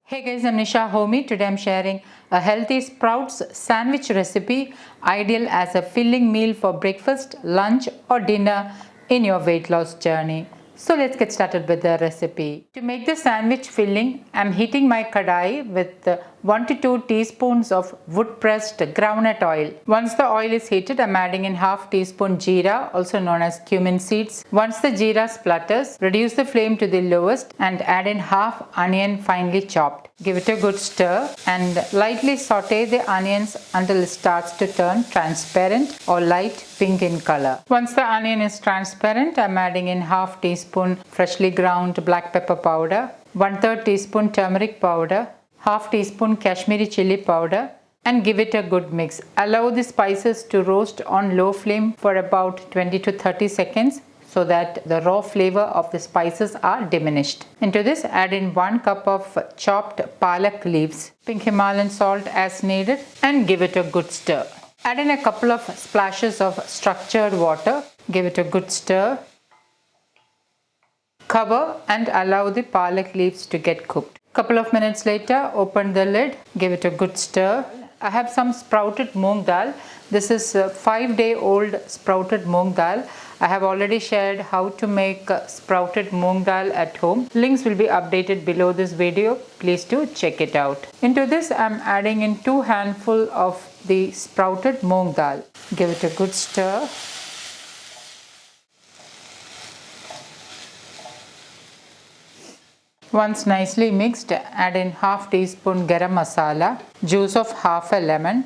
Hey guys, I'm Nisa Homey. Today I'm sharing a healthy sprouts sandwich recipe ideal as a filling meal for breakfast, lunch or dinner in your weight loss journey. So let's get started with the recipe. To make the sandwich filling, I'm heating my kadai with 1 to 2 teaspoons of wood pressed groundnut oil. Once the oil is heated, I'm adding in half teaspoon jeera, also known as cumin seeds. Once the jeera splutters, reduce the flame to the lowest and add in half onion finely chopped. Give it a good stir and lightly saute the onions until it starts to turn transparent or light pink in color. Once the onion is transparent, I'm adding in half teaspoon freshly ground black pepper powder, 1/3 teaspoon turmeric powder, half teaspoon kashmiri chilli powder, and give it a good mix. Allow the spices to roast on low flame for about 20 to 30 seconds so that the raw flavor of the spices are diminished. Into this, add in 1 cup of chopped palak leaves, pink Himalayan salt as needed, and give it a good stir. Add in a couple of splashes of structured water, give it a good stir. Cover and allow the palak leaves to get cooked. Couple of minutes later, open the lid, give it a good stir. I have some sprouted moong dal. This is a 5-day-old sprouted moong dal. I have already shared how to make sprouted moong dal at home. Links will be updated below this video. Please do check it out. Into this, I am adding in 2 handfuls of the sprouted moong dal. Give it a good stir. Once nicely mixed, add in half teaspoon garam masala, juice of half a lemon.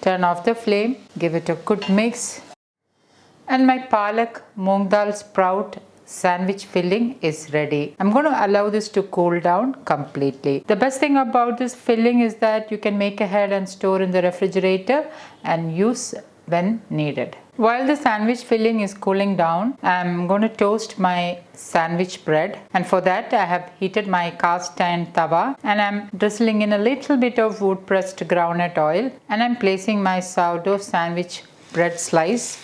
Turn off the flame, give it a good mix. And my palak moong dal sprout sandwich filling is ready. I'm going to allow this to cool down completely. The best thing about this filling is that you can make ahead and store in the refrigerator and use when needed. While the sandwich filling is cooling down, I'm going to toast my sandwich bread, and for that I have heated my cast iron tawa and I'm drizzling in a little bit of wood pressed groundnut oil, and I'm placing my sourdough sandwich bread slice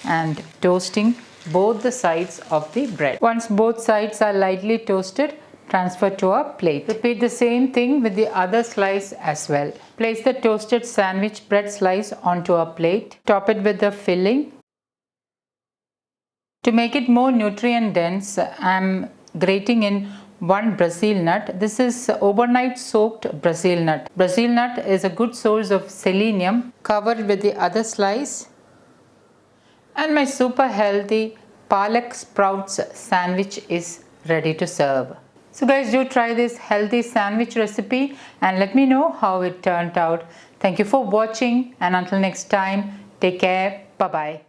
and toasting both the sides of the bread. Once both sides are lightly toasted, transfer to a plate. Repeat the same thing with the other slice as well. Place the toasted sandwich bread slice onto a plate. Top it with the filling. To make it more nutrient dense, I am grating in 1 Brazil nut. This is overnight soaked Brazil nut. Brazil nut is a good source of selenium. Cover it with the other slice. And my super healthy palak sprouts sandwich is ready to serve. So guys, do try this healthy sandwich recipe and let me know how it turned out. Thank you for watching, and until next time, take care. Bye bye.